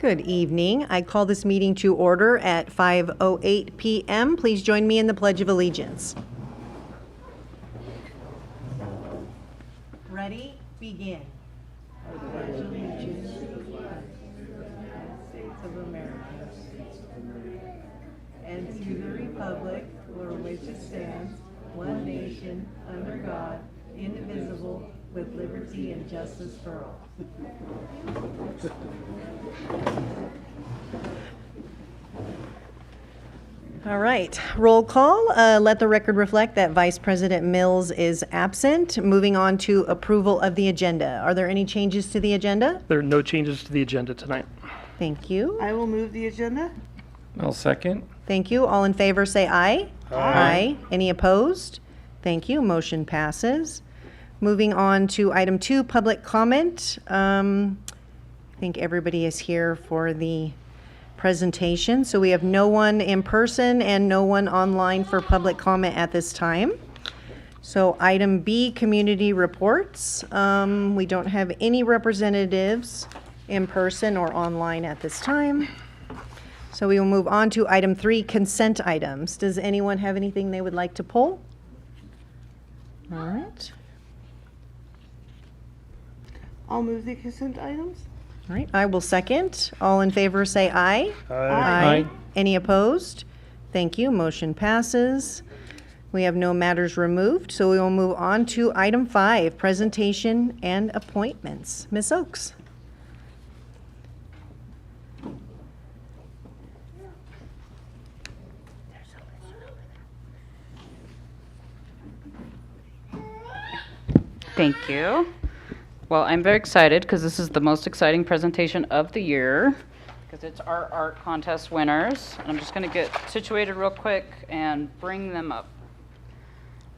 Good evening. I call this meeting to order at 5:08 p.m. Please join me in the Pledge of Allegiance. Ready? Begin. I pledge allegiance to the flag of the United States of America and to the republic for which it stands, one nation, under God, indivisible, with liberty and justice for all. All right, roll call. Let the record reflect that Vice President Mills is absent. Moving on to approval of the agenda. Are there any changes to the agenda? There are no changes to the agenda tonight. Thank you. I will move the agenda. I'll second. Thank you. All in favor say aye. Aye. Any opposed? Thank you. Motion passes. Moving on to item 2, public comment. I think everybody is here for the presentation. So we have no one in person and no one online for public comment at this time. So item B, community reports. We don't have any representatives in person or online at this time. So we will move on to item 3, consent items. Does anyone have anything they would like to pull? All right. I'll move the consent items. All right, I will second. All in favor say aye. Aye. Any opposed? Thank you. Motion passes. We have no matters removed, so we will move on to item 5, presentation and appointments. Ms. Oakes. Thank you. Well, I'm very excited because this is the most exciting presentation of the year because it's our art contest winners. And I'm just going to get situated real quick and bring them up.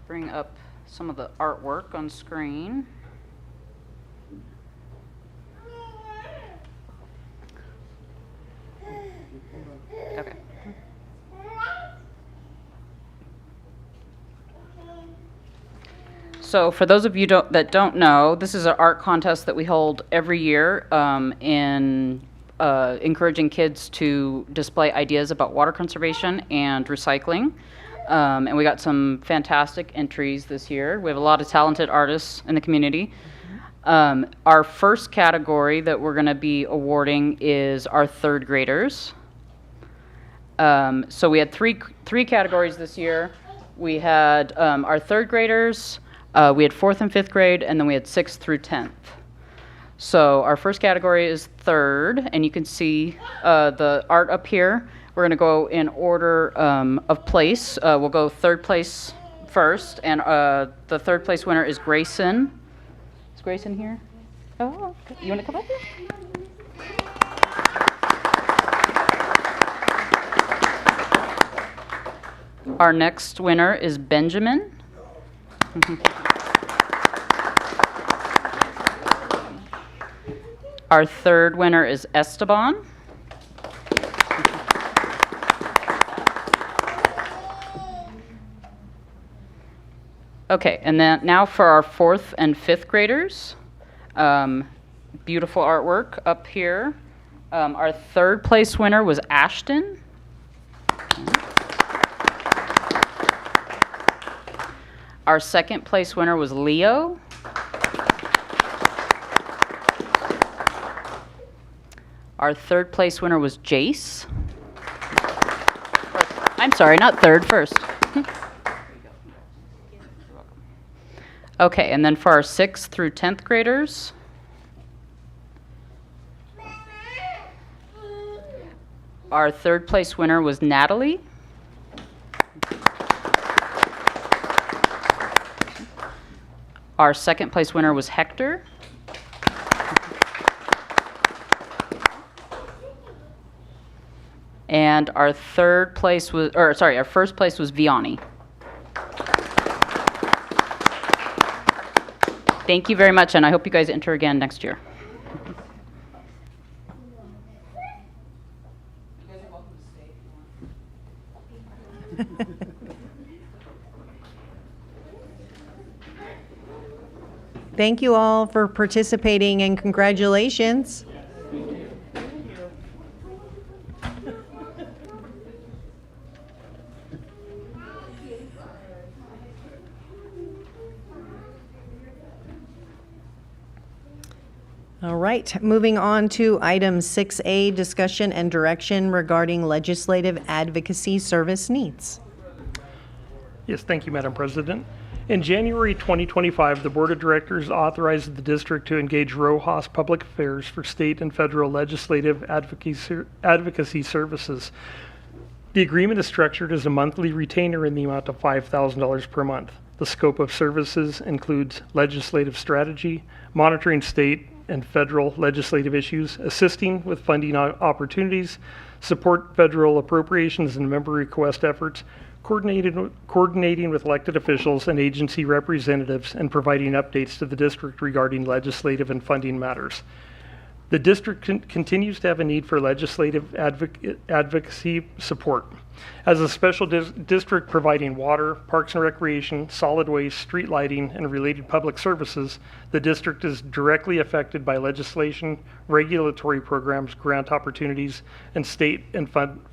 Bring up some of the artwork on screen. Okay. So for those of you that don't know, this is an art contest that we hold every year in encouraging kids to display ideas about water conservation and recycling. And we got some fantastic entries this year. We have a lot of talented artists in the community. Our first category that we're going to be awarding is our third graders. So we had three categories this year. We had our third graders, we had 4th and 5th grade, and then we had 6th through 10th. So our first category is third, and you can see the art up here. We're going to go in order of place. We'll go third place first, and the third place winner is Grayson. Is Grayson here? Oh, okay. You want to come up here? Our next winner is Benjamin. Our third winner is Esteban. Okay, and then now for our 4th and 5th graders. Beautiful artwork up here. Our third place winner was Ashton. Our second place winner was Leo. Our third place winner was Jace. I'm sorry, not third, first. Okay, and then for our 6th through 10th graders, our third place winner was Natalie. Our second place winner was Hector. And our third place was, our first place was Vianney. Thank you very much, and I hope you guys enter again next year. You guys are welcome to stay if you want. Thank you all for participating and congratulations. All right, moving on to item 6A, discussion and direction regarding legislative advocacy service needs. Yes, thank you, Madam President. In January 2025, the Board of Directors authorized the district to engage Rojas Public Affairs for state and federal legislative advocacy services. The agreement is structured as a monthly retainer in the amount of $5,000 per month. The scope of services includes legislative strategy, monitoring state and federal legislative issues, assisting with funding opportunities, support federal appropriations and member request efforts, coordinating with elected officials and agency representatives, and providing updates to the district regarding legislative and funding matters. The district continues to have a need for legislative advocacy support. As a special district providing water, parks and recreation, solid waste, street lighting, and related public services, the district is directly affected by legislation, regulatory programs, grant opportunities, and state and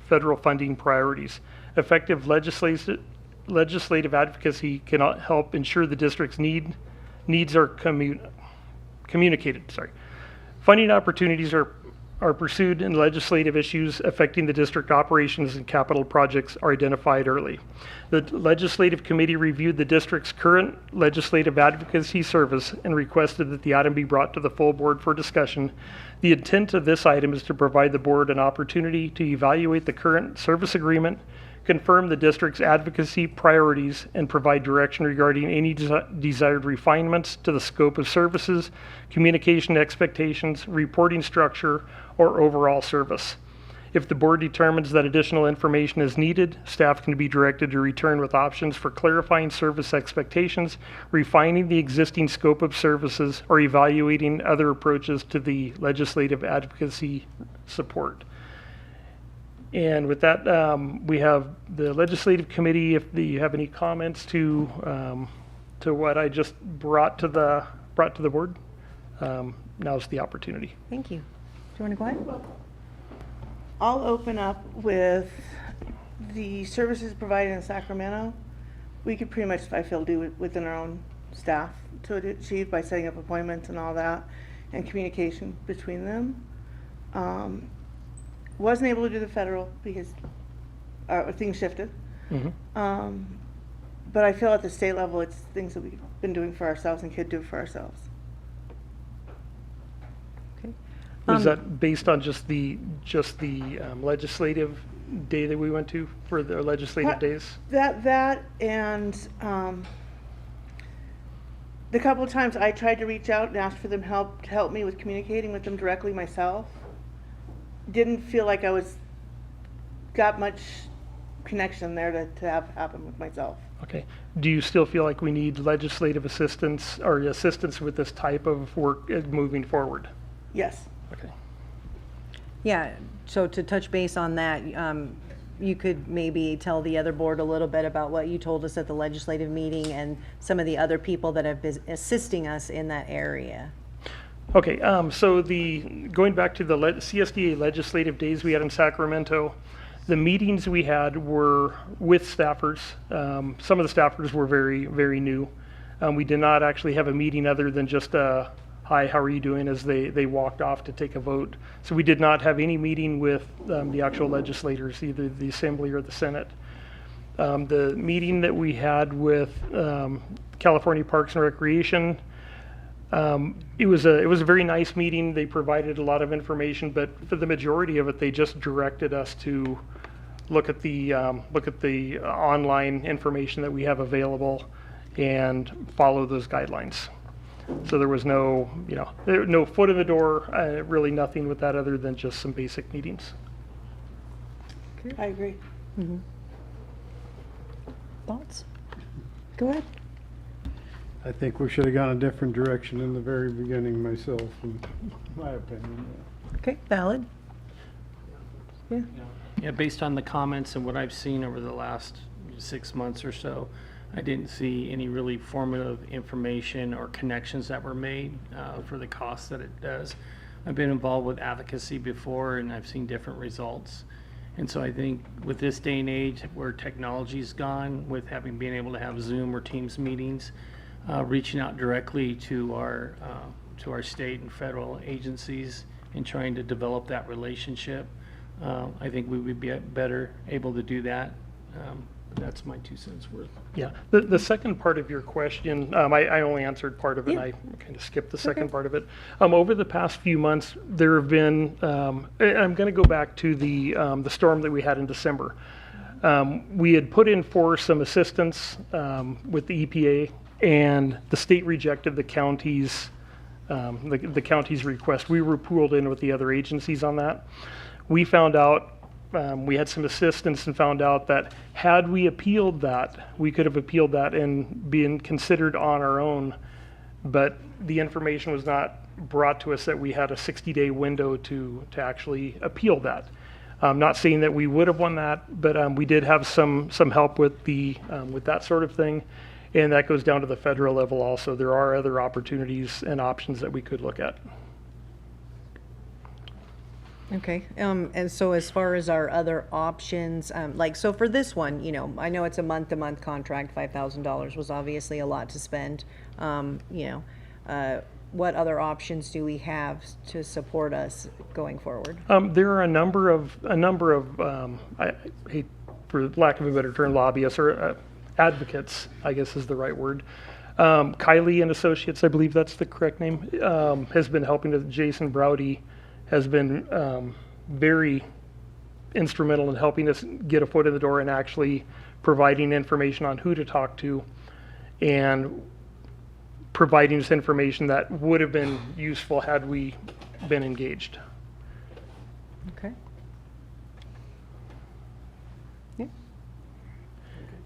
federal funding priorities. Effective legislative advocacy can help ensure the district's needs are communicated. Funding opportunities are pursued, and legislative issues affecting the district operations and capital projects are identified early. The Legislative Committee reviewed the district's current legislative advocacy service and requested that the item be brought to the full board for discussion. The intent of this item is to provide the board an opportunity to evaluate the current service agreement, confirm the district's advocacy priorities, and provide direction regarding any desired refinements to the scope of services, communication expectations, reporting structure, or overall service. If the board determines that additional information is needed, staff can be directed to return with options for clarifying service expectations, refining the existing scope of services, or evaluating other approaches to the legislative advocacy support. And with that, we have the Legislative Committee. If you have any comments to what I just brought to the board, now's the opportunity. Thank you. Do you want to go ahead? I'll open up with the services provided in Sacramento. We could pretty much, I feel, do it within our own staff to achieve by setting up appointments and all that, and communication between them. Wasn't able to do the federal because things shifted. Mm-hmm. But I feel at the state level, it's things that we've been doing for ourselves and could do for ourselves. Okay. Was that based on just the legislative day that we went to for the legislative days? That and the couple of times I tried to reach out and ask for them to help me with communicating with them directly myself, didn't feel like I got much connection there to have happen with myself. Okay. Do you still feel like we need legislative assistance or assistance with this type of work moving forward? Yes. Okay. Yeah, so to touch base on that, you could maybe tell the other board a little bit about what you told us at the legislative meeting and some of the other people that have been assisting us in that area. Okay, so going back to the CSDA legislative days we had in Sacramento, the meetings we had were with staffers. Some of the staffers were very, very new. We did not actually have a meeting other than just a, hi, how are you doing, as they walked off to take a vote. So we did not have any meeting with the actual legislators, either the Assembly or the Senate. The meeting that we had with California Parks and Recreation, it was a very nice meeting. They provided a lot of information, but for the majority of it, they just directed us to look at the online information that we have available and follow those guidelines. So there was no foot in the door, really nothing with that other than just some basic meetings. I agree. Mm-hmm. Thoughts? Go ahead. I think we should have gone a different direction in the very beginning myself, in my opinion. Okay, valid. Yeah. Yeah, based on the comments and what I've seen over the last 6 months or so, I didn't see any really formative information or connections that were made for the cost that it does. I've been involved with advocacy before and I've seen different results. And so I think with this day and age where technology's gone, with being able to have Zoom or Teams meetings, reaching out directly to our to our state and federal agencies in trying to develop that relationship. I think we would be better able to do that. That's my 2 cents worth. Yeah, the second part of your question, I only answered part of it, and I kind of skipped the second part of it. Over the past few months, there have been, and I'm going to go back to the storm that we had in December. We had put in for some assistance with the EPA, and the state rejected the county's request. We were pooled in with the other agencies on that. We found out, we had some assistance and found out that had we appealed that, we could have appealed that and been considered on our own, but the information was not brought to us that we had a 60-day window to actually appeal that. I'm not saying that we would have won that, but we did have some help with with that sort of thing, and that goes down to the federal level also. There are other opportunities and options that we could look at. Okay, and so as far as our other options, like, so for this one, I know it's a month-to-month contract, $5,000 was obviously a lot to spend. What other options do we have to support us going forward? There are a number of I hate, for lack of a better term, lobbyists or advocates, I guess is the right word. Kylie and Associates, I believe that's the correct name, has been helping. Jason Browdy has been very instrumental in helping us get a foot in the door and actually providing information on who to talk to and providing us information that would have been useful had we been engaged. Okay. Yeah.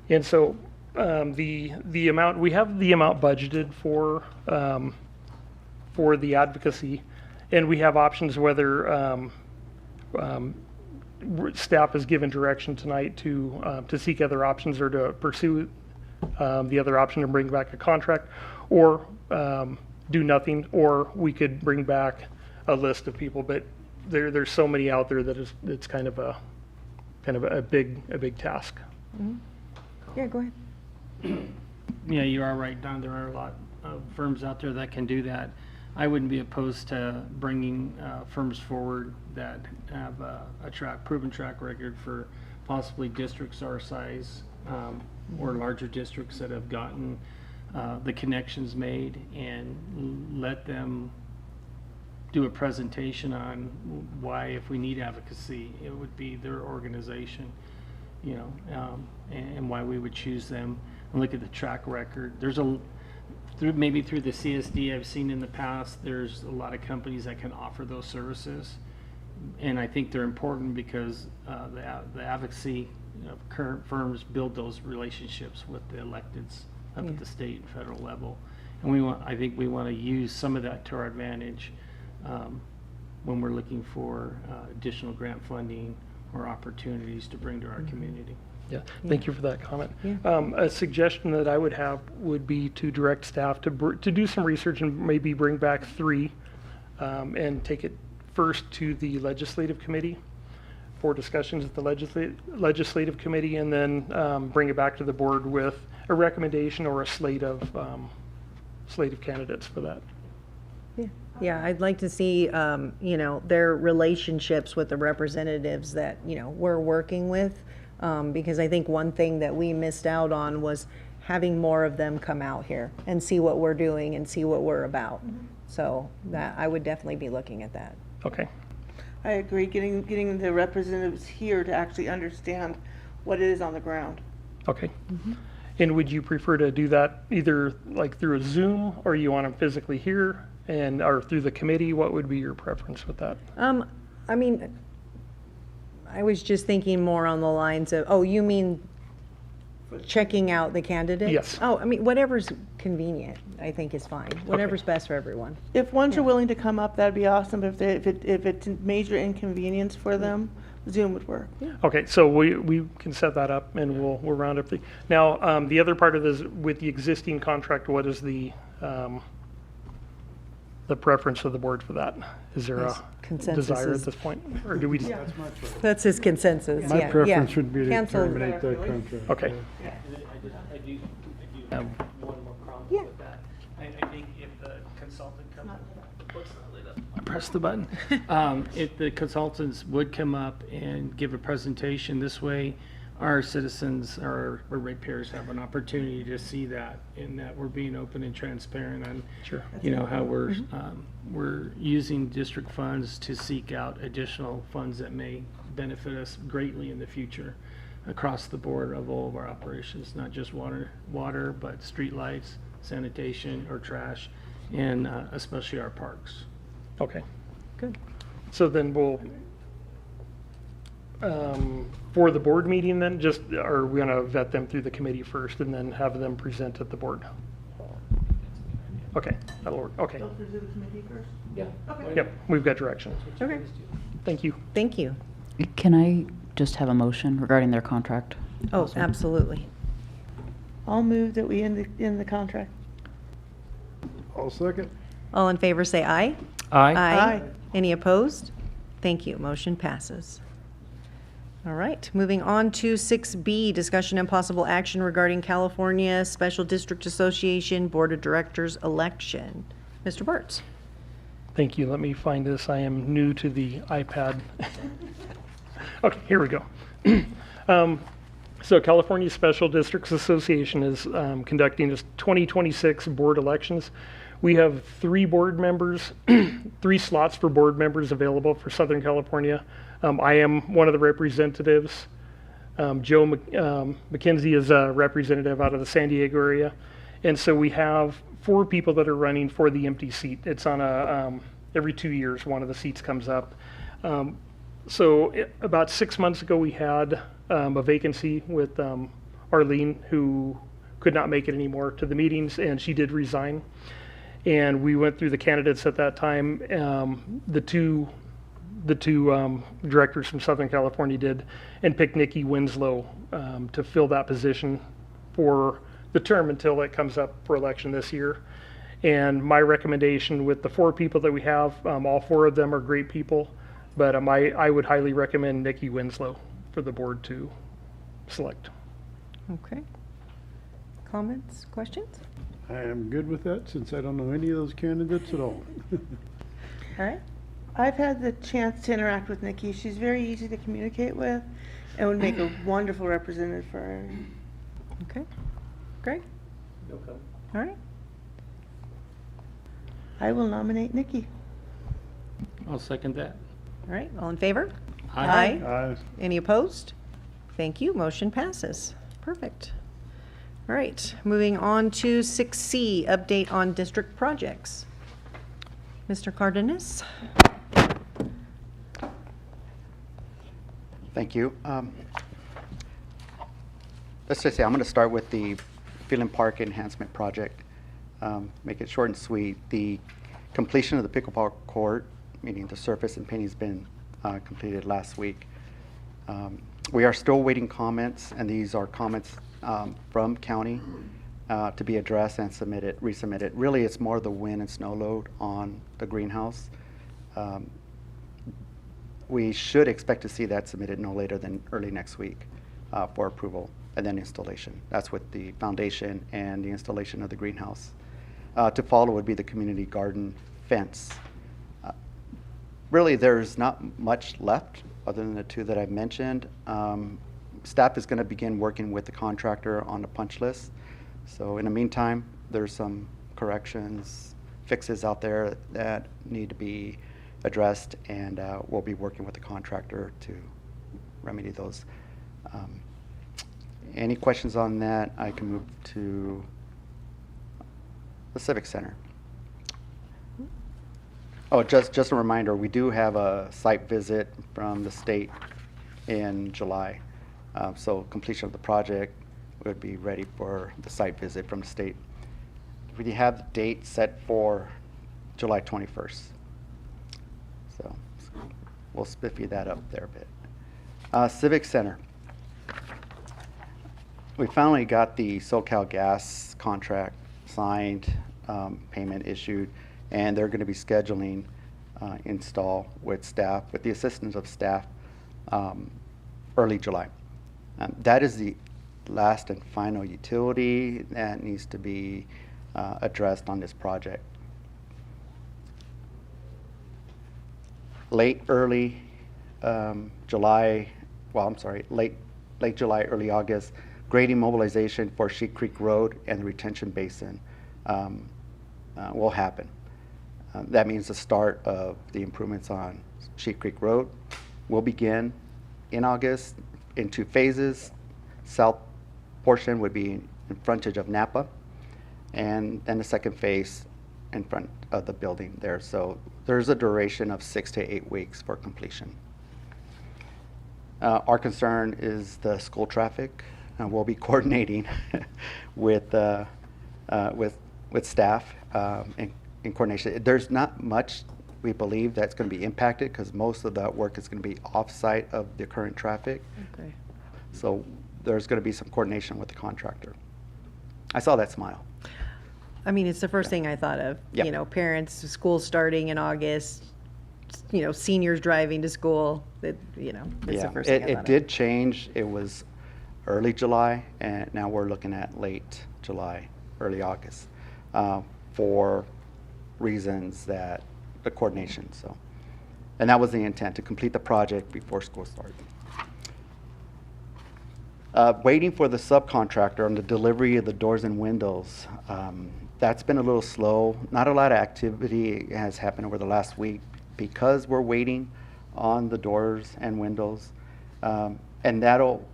And so the amount, we have the amount budgeted for the advocacy, and we have options whether staff is given direction tonight to seek other options or to pursue the other option and bring back a contract, or do nothing, or we could bring back a list of people. But there's so many out there that it's kind of a big task. Mm-hmm. Yeah, go ahead. Yeah, you are right, Don. There are a lot of firms out there that can do that. I wouldn't be opposed to bringing firms forward that have a proven track record for possibly districts our size or larger districts that have gotten the connections made, and let them do a presentation on why, if we need advocacy, it would be their organization, and why we would choose them, and look at the track record. There's maybe through the CSD I've seen in the past, there's a lot of companies that can offer those services, and I think they're important because the advocacy of current firms build those relationships with the electeds up at the state and federal level, and I think we want to use some of that to our advantage when we're looking for additional grant funding or opportunities to bring to our community. Yeah, thank you for that comment. Yeah. A suggestion that I would have would be to direct staff to do some research and maybe bring back 3 and take it first to the legislative committee for discussions at the legislative committee, and then bring it back to the board with a recommendation or a slate of candidates for that. Yeah, I'd like to see, their relationships with the representatives that, we're working with. Because I think one thing that we missed out on was having more of them come out here and see what we're doing and see what we're about. So that I would definitely be looking at that. Okay. I agree, getting the representatives here to actually understand what it is on the ground. Okay. And would you prefer to do that either like through a Zoom, or you want them physically here, or through the committee? What would be your preference with that? I mean, I was just thinking more on the lines of, you mean checking out the candidates? Yes. Oh, I mean, whatever's convenient, I think is fine. Whatever's best for everyone. If ones are willing to come up, that'd be awesome. If it's a major inconvenience for them, Zoom would work. Okay, so we can set that up, and we'll round up now, the other part of this, with the existing contract, what is the preference of the board for that? Is there a Consensus desire is- at this point, or do we? That's my preference. That's his consensus, My yeah. preference would be to Cancel. terminate that contract. Okay. I do have one more comment Yeah. with that. I think if the consultant comes press the button. If the consultants would come up and give a presentation, this way our citizens, our ratepayers have an opportunity to see that, and that we're being open and transparent on, Sure. you know, how we're using district funds to seek out additional funds that may benefit us greatly in the future across the board of all of our operations, not just water, but streetlights, sanitation, or trash, and especially our parks. Okay. Good. So then we'll, for the board meeting then, just, are we gonna vet them through the committee first and then have them present at the board? Okay, that'll work, okay. Go through the committee first? Yeah. Yep, we've got direction. Okay. Thank you. Thank you. Can I just have a motion regarding their contract? Oh, absolutely. I'll move that we end the contract. I'll second. All in favor, say aye. Aye. Any opposed? Thank you. Motion passes. All right, moving on to 6B, discussion and possible action regarding California Special District Association Board of Directors election. Mr. Burtz. Thank you. Let me find this. I am new to the iPad. Okay, here we go. So California Special Districts Association is conducting its 2026 board elections. We have 3 board members, 3 slots for board members available for Southern California. I am one of the representatives. Joe McKenzie is a representative out of the San Diego area. And so we have 4 people that are running for the empty seat. It's on a, every 2 years, one of the seats comes up. About 6 months ago, we had a vacancy with Arlene, who could not make it anymore to the meetings, and she did resign. And we went through the candidates at that time. The two directors from Southern California did, and picked Nikki Winslow to fill that position for the term until it comes up for election this year. And my recommendation with the 4 people that we have, all 4 of them are great people, but I would highly recommend Nikki Winslow for the board to select. Okay. Comments, questions? I am good with that since I don't know any of those candidates at all. All right. I've had the chance to interact with Nikki. She's very easy to communicate with and would make a wonderful representative for her. Okay. Great. No comment. All right. I will nominate Nikki. I'll second that. All right. All in favor? Aye. Any opposed? Thank you. Motion passes. Perfect. All right. Moving on to 6C, update on district projects. Mr. Cardenas? Thank you. Let's just say I'm going to start with the Phelan Park Enhancement Project. Make it short and sweet. The completion of the pickleball court, meaning the surface and painting, has been completed last week. We are still waiting comments, and these are comments from county to be addressed and resubmitted. Really, it's more the wind and snow load on the greenhouse. We should expect to see that submitted no later than early next week for approval, and then installation. That's with the foundation and the installation of the greenhouse. To follow would be the community garden fence. Really, there's not much left other than the 2 that I've mentioned. Staff is going to begin working with the contractor on the punch list. So in the meantime, there's some corrections, fixes out there that need to be addressed, and we'll be working with the contractor to remedy those. Any questions on that? I can move to the Civic Center. Oh, just a reminder, we do have a site visit from the state in July. So completion of the project would be ready for the site visit from the state. We have the date set for July 21st. So we'll spiffy that up there a bit. Civic Center. We finally got the SoCal Gas contract signed, payment issued, and they're going to be scheduling install with staff, with the assistance of staff, early July. That is the last and final utility that needs to be addressed on this project. late July, late July, early August, grading mobilization for Sheep Creek Road and the retention basin will happen. That means the start of the improvements on Sheep Creek Road will begin in August in 2 phases. South portion would be in frontage of Napa, and then the second phase in front of the building there. So there's a duration of 6 to 8 weeks for completion. Our concern is the school traffic. We'll be coordinating with staff in coordination. There's not much we believe that's going to be impacted because most of that work is going to be off-site of the current traffic. Okay. So there's going to be some coordination with the contractor. I saw that smile. I mean, it's the first thing I thought of. Yep. You know, parents, school starting in August, you know, seniors driving to school. That, you know, it's the first thing I thought It did change. It was early July, and now we're looking at late July, early August, for reasons that the coordination. So, and that was the intent, to complete the project before school started. Waiting for the subcontractor on the delivery of the doors and windows. That's been a little slow. Not a lot of activity has happened over the last week because we're waiting on the doors and windows. And that'll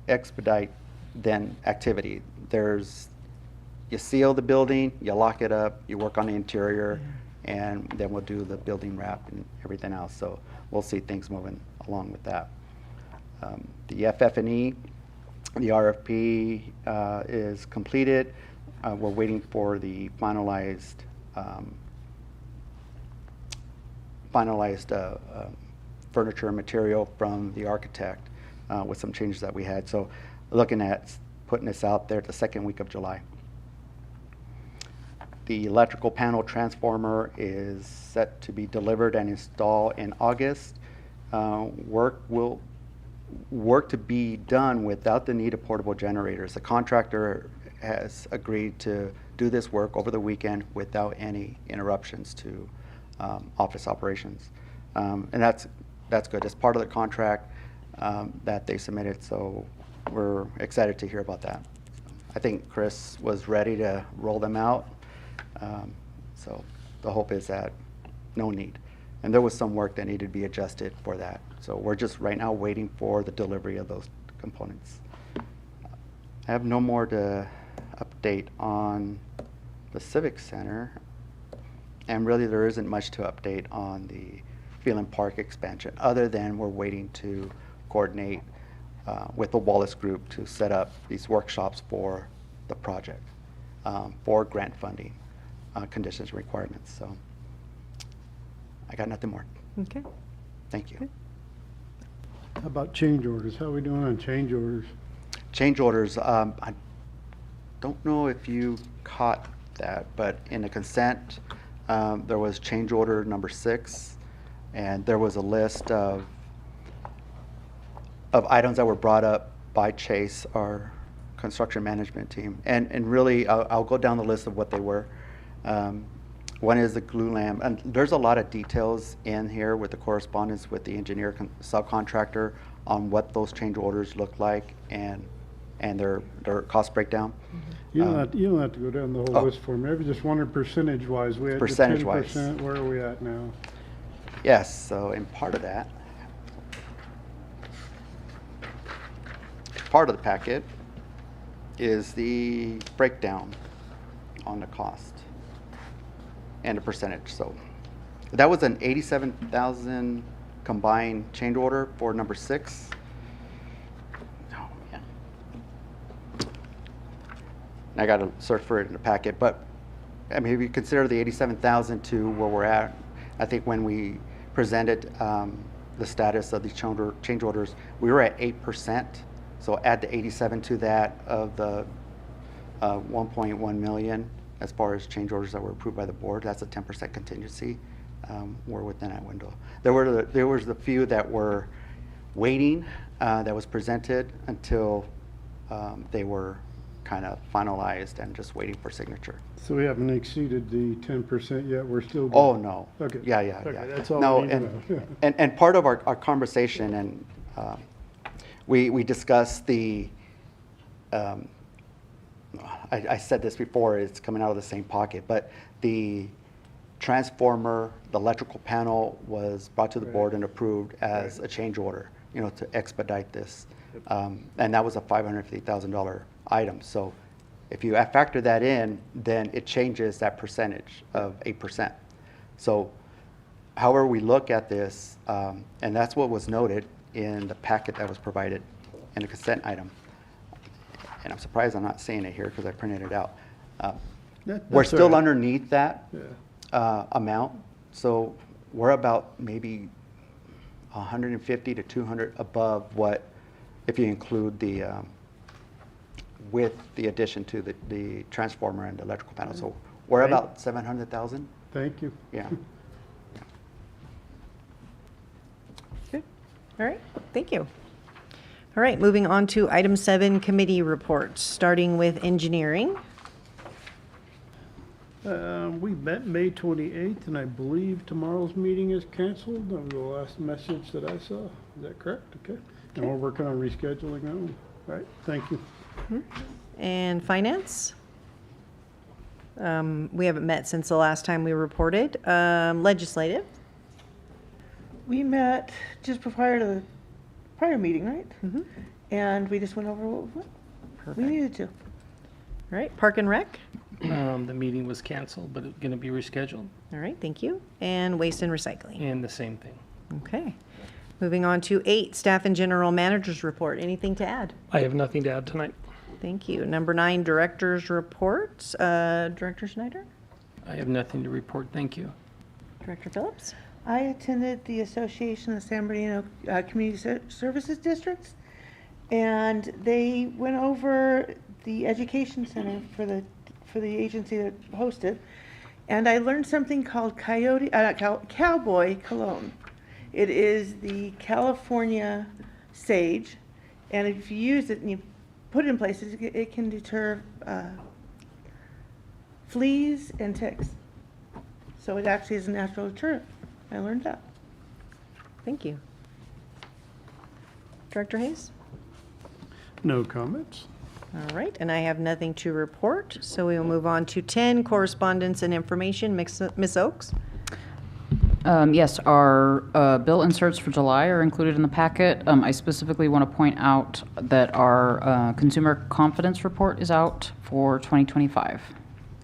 expedite then activity. You seal the building, you lock it up, you work on the interior, and then we'll do the building wrap and everything else. So we'll see things moving along with that. The FF&E, the RFP is completed. We're waiting for the finalized furniture and material from the architect with some changes that we had. So looking at putting this out there the second week of July. The electrical panel transformer is set to be delivered and installed in August. Work to be done without the need of portable generators. The contractor has agreed to do this work over the weekend without any interruptions to office operations. And that's good. It's part of the contract that they submitted, so we're excited to hear about that. I think Chris was ready to roll them out. So the hope is that no need. And there was some work that needed to be adjusted for that. So we're just right now waiting for the delivery of those components. I have no more to update on the Civic Center. And really there isn't much to update on the Phelan Park expansion, other than we're waiting to coordinate with the Wallace Group to set up these workshops for the project, for grant funding, conditions and requirements. So I got nothing more. Okay. Thank you. How about change orders? How are we doing on change orders? Change orders, I don't know if you caught that, but in the consent, there was change order number 6, and there was a list of items that were brought up by Chase, our construction management team. And really, I'll go down the list of what they were. One is the glue lamp, and there's a lot of details in here with the correspondence with the engineer subcontractor on what those change orders look like and their cost breakdown. You don't have to go down the whole list for me. I just wondered percentage-wise. We had the Percentage-wise. 10%. Where are we at now? Yes, so in part of that, part of the packet is the breakdown on the cost and the percentage. So that was an 87,000 combined change order for number 6. Oh, man. I got to search for it in the packet, but I mean, if you consider the 87,000 to where we're at, I think when we presented the status of these change orders, we were at 8%. So add the 87 to that of the 1.1 million as far as change orders that were approved by the board. That's a 10% contingency. We're within that window. There was the few that were waiting that was presented until they were kind of finalized and just waiting for signature. So we haven't exceeded the 10% yet, we're still good? Oh, no. Okay. Yeah, yeah, Okay, yeah. that's all No, we need to know. and part of our conversation, and we discussed the, I said this before, it's coming out of the same pocket, but the transformer, the electrical panel was brought to the board and approved as a change order, you know, to expedite this. And that was a $550,000 item. So if you factor that in, then it changes that percentage of 8%. So however we look at this, and that's what was noted in the packet that was provided in the consent item. And I'm surprised I'm not seeing it here because I printed it out. We're That's still all right. underneath that Yeah. amount. So we're about maybe 150 to 200 above what, if you include the, with the addition to the transformer and the electrical panel. So we're Right. about 700,000. Thank you. Yeah. Good. All right, thank you. All right, moving on to item 7, committee reports, starting with engineering. We met May 28th, and I believe tomorrow's meeting is canceled. That was the last message that I saw. Is that correct? Okay. And we're working on rescheduling that one. All right, thank you. And finance? We haven't met since the last time we reported. Legislative? We met just prior to the prior meeting, right? And we just went over what we needed to. All right, Park and Rec? The meeting was canceled, but it's going to be rescheduled, All right, thank you. And Waste and Recycling? and the same thing. Okay. Moving on to 8, Staff and General Managers Report. Anything to add? I have nothing to add tonight. Thank you. Number 9, Directors Reports. Director Schneider? I have nothing to report, thank you. Director Phillips? I attended the Association of San Bernardino Community Services Districts, and they went over the education center for the agency that hosted, and I learned something called cowboy cologne. It is the California sage, and if you use it and you put it in places, it can deter fleas and ticks. So it actually is a natural deterrent. I learned that. Thank you. Director Hayes? No comments? All right, and I have nothing to report, so we will move on to 10, Correspondence and Information. Ms. Oaks? Yes, our bill inserts for July are included in the packet. I specifically want to point out that our consumer confidence report is out for 2025,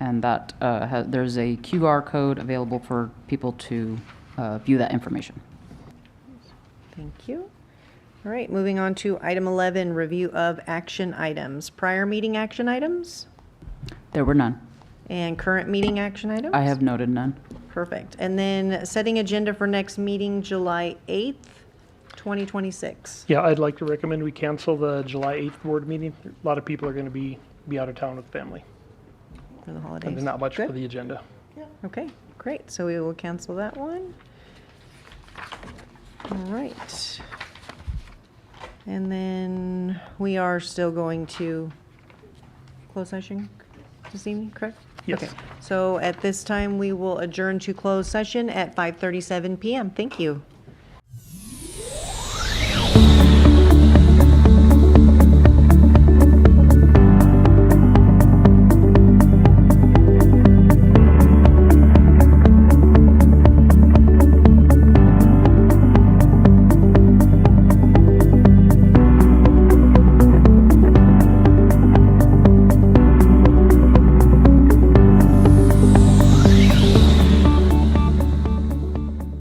and that there's a QR code available for people to view that information. Thank you. All right, moving on to item 11, review of action items. Prior meeting action items There were none. and current meeting action items? I have noted none. Perfect. And then setting agenda for next meeting, July 8th, 2026. Yeah, I'd like to recommend we cancel the July 8th board meeting. A lot of people are going to be out of town with family, For the and holidays. there's not much for Good. the agenda. Okay, great. So we will cancel that one. All right. And then we are still going to close session this evening, correct? Yes. Okay. So at this time, we will adjourn to closed session at 5:37 PM. Thank you.